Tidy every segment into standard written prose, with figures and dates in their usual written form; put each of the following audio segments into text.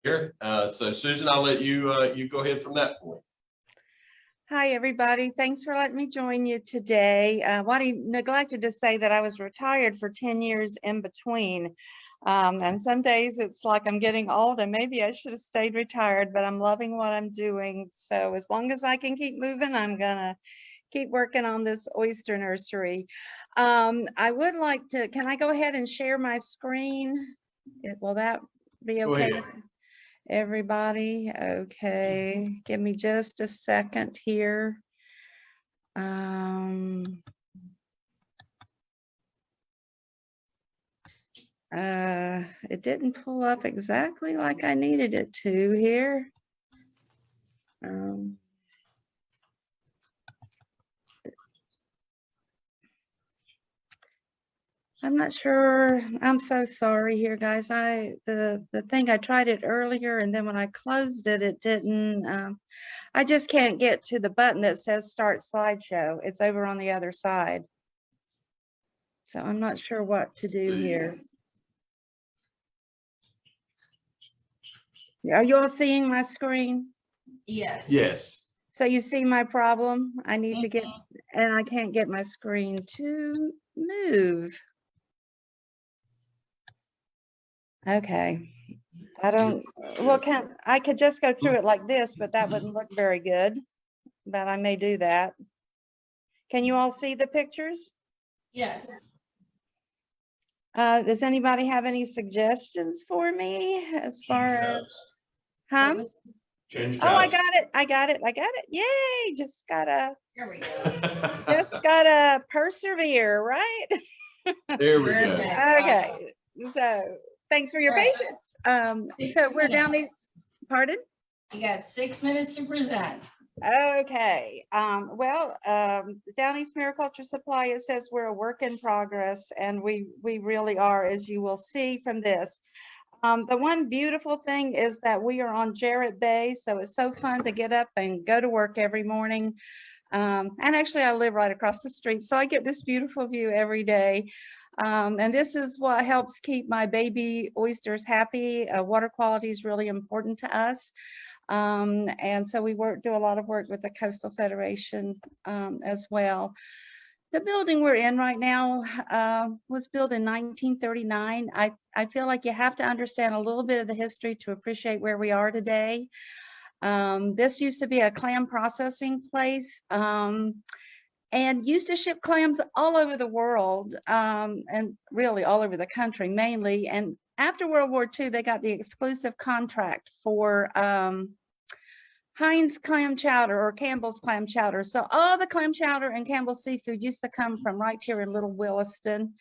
here. So Susan, I'll let you you go ahead from that point. Hi, everybody. Thanks for letting me join you today. I neglected to say that I was retired for 10 years in between. And some days it's like I'm getting old and maybe I should have stayed retired, but I'm loving what I'm doing. So as long as I can keep moving, I'm gonna keep working on this oyster nursery. I would like to, can I go ahead and share my screen? Will that be Go okay? ahead. Everybody, okay, give me just a second here. It didn't pull up exactly like I needed it to here. I'm not sure. I'm so sorry here, guys. The thing, I tried it earlier and then when I closed it, it didn't. I just can't get to the button that says start slideshow. It's over on the other side. So I'm not sure what to do here. Are you all seeing my screen? Yes. Yes. So you see my problem? I need to get, and I can't get my screen to move. Okay. I don't, well, I could just go through it like this, but that wouldn't look very good. But I may do that. Can you all see the pictures? Yes. Does anybody have any suggestions for me as far as, huh? Change Oh, I house. got it. I got it. I got it. Yay. Just gotta persevere, right? There we go. Okay. So thanks for your patience. So we're down these, pardon? You got 6 minutes to present. Okay. Downeast Mariculture Supply, it says we're a work in progress, and we really are, as you will see from this. The one beautiful thing is that we are on Jarret Bay, so it's so fun to get up and go to work every morning. And actually, I live right across the street, so I get this beautiful view every day. And this is what helps keep my baby oysters happy. Water quality is really important to us. And so we do a lot of work with the Coastal Federation as well. The building we're in right now was built in 1939. I feel like you have to understand a little bit of the history to appreciate where we are today. This used to be a clam processing place and used to ship clams all over the world and really all over the country mainly. And after World War II, they got the exclusive contract for Heinz clam chowder or Campbell's clam chowder. So all the clam chowder and Campbell's seafood used to come from right here in Little Williston.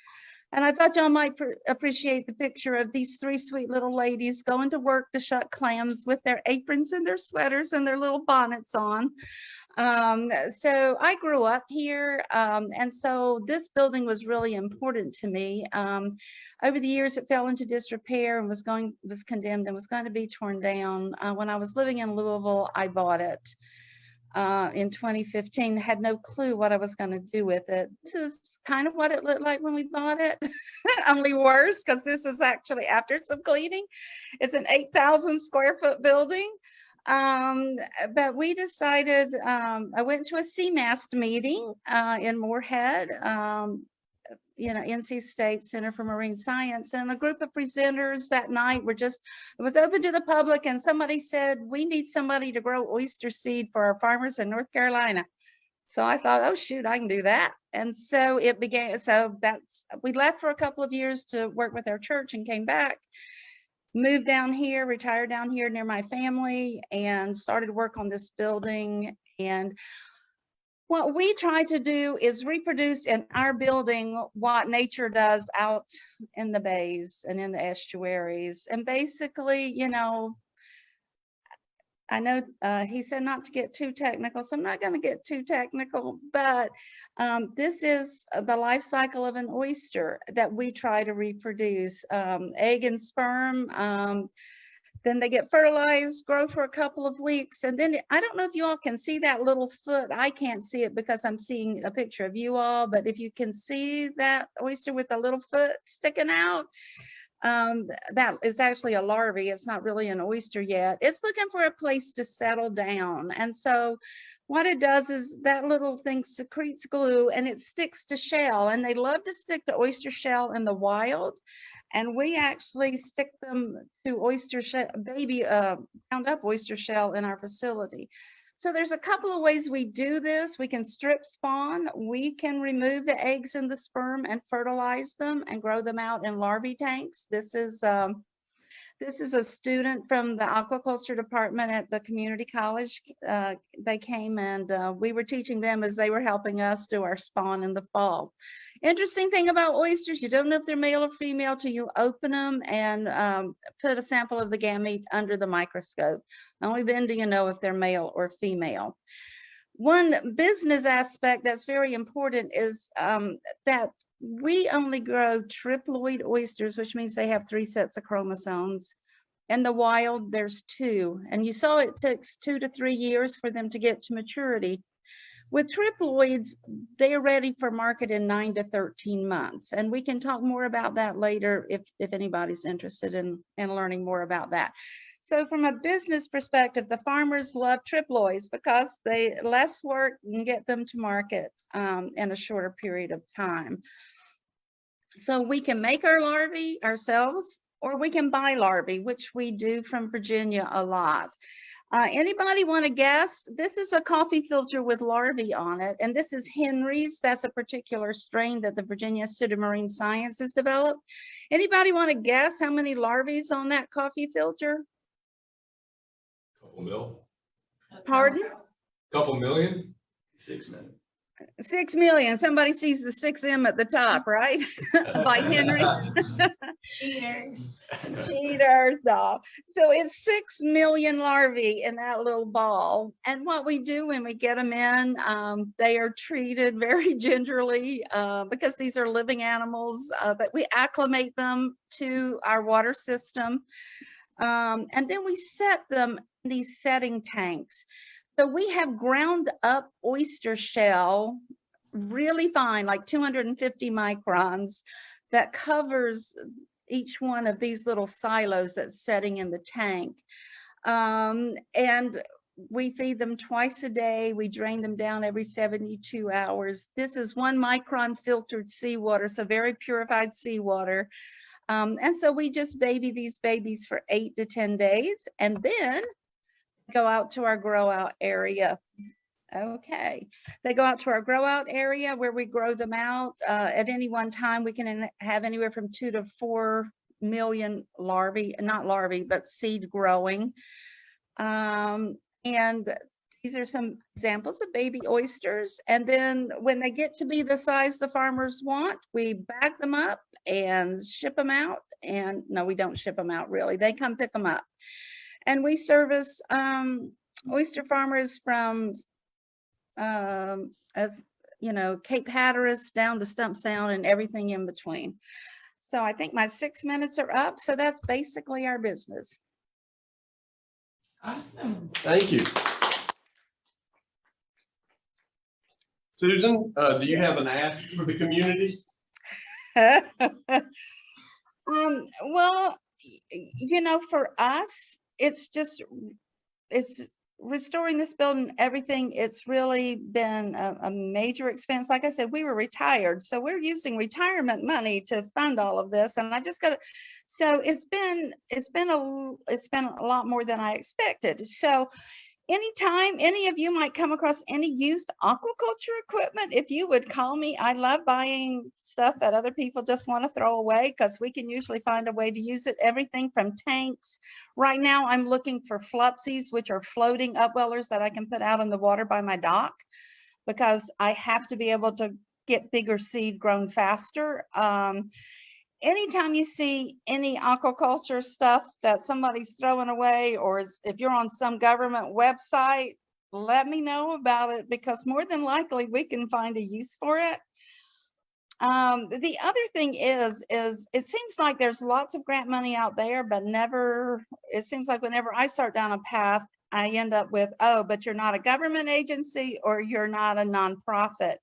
And I thought y'all might appreciate the picture of these three sweet little ladies going to work to shuck clams with their aprons and their sweaters and their little bonnets on. So I grew up here, and so this building was really important to me. Over the years, it fell into disrepair and was condemned and was going to be torn down. When I was living in Louisville, I bought it in 2015. Had no clue what I was going to do with it. This is kind of what it looked like when we bought it, only worse because this is actually after some cleaning. It's an 8,000 square foot building. But we decided, I went to a CMAST meeting in Moorhead, NC State Center for Marine Science, and a group of presenters that night it was open to the public, and somebody said, we need somebody to grow oyster seed for our farmers in North Carolina. So I thought, oh shoot, I can do that. And so it began, we left for a couple of years to work with our church and came back. Moved down here, retired down here near my family, and started work on this building. And what we try to do is reproduce in our building what nature does out in the bays and in the estuaries. And basically, I know he said not to get too technical, so I'm not going to get too technical, but this is the life cycle of an oyster that we try to reproduce. Egg and sperm, then they get fertilized, grow for a couple of weeks, and then I don't know if you all can see that little foot. I can't see it because I'm seeing a picture of you all, but if you can see that oyster with a little foot sticking out, that is actually a larvae. It's not really an oyster yet. It's looking for a place to settle down. And so what it does is that little thing secretes glue and it sticks to shell. And they love to stick to oyster shell in the wild. And we actually stick them to oyster shell, baby ground up oyster shell in our facility. So there's a couple of ways we do this. We can strip spawn. We can remove the eggs and the sperm and fertilize them and grow them out in larvae tanks. This is a student from the aquaculture department at the community college. They came and we were teaching them as they were helping us do our spawn in the fall. Interesting thing about oysters, you don't know if they're male or female till you open them and put a sample of the gamete under the microscope. Only then do you know if they're male or female. One business aspect that's very important is that we only grow triploid oysters, which means they have 3 sets of chromosomes. In the wild, there's 2. And you saw it takes 2 to 3 years for them to get to maturity. With triploids, they're ready for market in 9 to 13 months. And we can talk more about that later if anybody's interested in learning more about that. So from a business perspective, the farmers love triploids because they less work and get them to market in a shorter period of time. So we can make our larvae ourselves, or we can buy larvae, which we do from Virginia a lot. Anybody want to guess? This is a coffee filter with larvae on it, and this is Henry's. That's a particular strain that the Virginia Institute of Marine Science has developed. Anybody want to guess how many larvae is on that coffee filter? Couple mil? Pardon? Couple million? 6 minutes. 6 million. Somebody sees the 6M at the top, right? By Henry. Cheaters. Cheaters, no. So it's 6 million larvae in that little ball. And what we do when we get them in, they are treated very gingerly because these are living animals that we acclimate them to our water system. And then we set them in these setting tanks. So we have ground up oyster shell, really fine, like 250 microns, that covers each one of these little silos that's setting in the tank. And we feed them twice a day. We drain them down every 72 hours. This is 1 micron filtered seawater, so very purified seawater. And so we just baby these babies for 8 to 10 days and then go out to our grow out area. Okay, they go out to our grow out area where we grow them out. At any one time, we can have anywhere from 2 to 4 million larvae, not larvae, but seed growing. And these are some examples of baby oysters. And then when they get to be the size the farmers want, we bag them up and ship them out. And no, we don't ship them out really. They come pick them up. And we service oyster farmers from, as you know, Cape Hatteras down to Stump Sound and everything in between. So I think my 6 minutes are up. So that's basically our business. Awesome. Thank you. Susan, do you have an ask for the community? Well, you know, for us, it's restoring this building, everything. It's really been a major expense. Like I said, we were retired, so we're using retirement money to fund all of this. And I just got to, so it's been a lot more than I expected. So anytime any of you might come across any used aquaculture equipment, if you would call me. I love buying stuff that other people just want to throw away because we can usually find a way to use it. Everything from tanks. Right now I'm looking for flupsies, which are floating upwellers that I can put out in the water by my dock because I have to be able to get bigger seed grown faster. Anytime you see any aquaculture stuff that somebody's throwing away, or if you're on some government website, let me know about it because more than likely we can find a use for it. The other thing is it seems like there's lots of grant money out there, but it seems like whenever I start down a path, I end up with, oh, but you're not a government agency or you're not a nonprofit.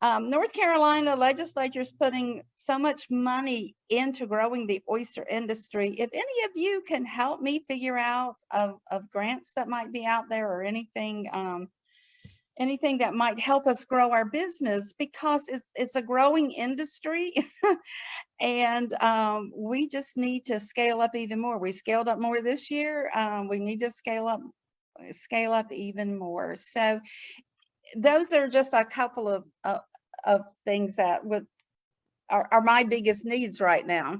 North Carolina legislature is putting so much money into growing the oyster industry. If any of you can help me figure out of grants that might be out there or anything, anything that might help us grow our business, because it's a growing industry and we just need to scale up even more. We scaled up more this year. We need to scale up even more. So those are just a couple of things that are my biggest needs right now.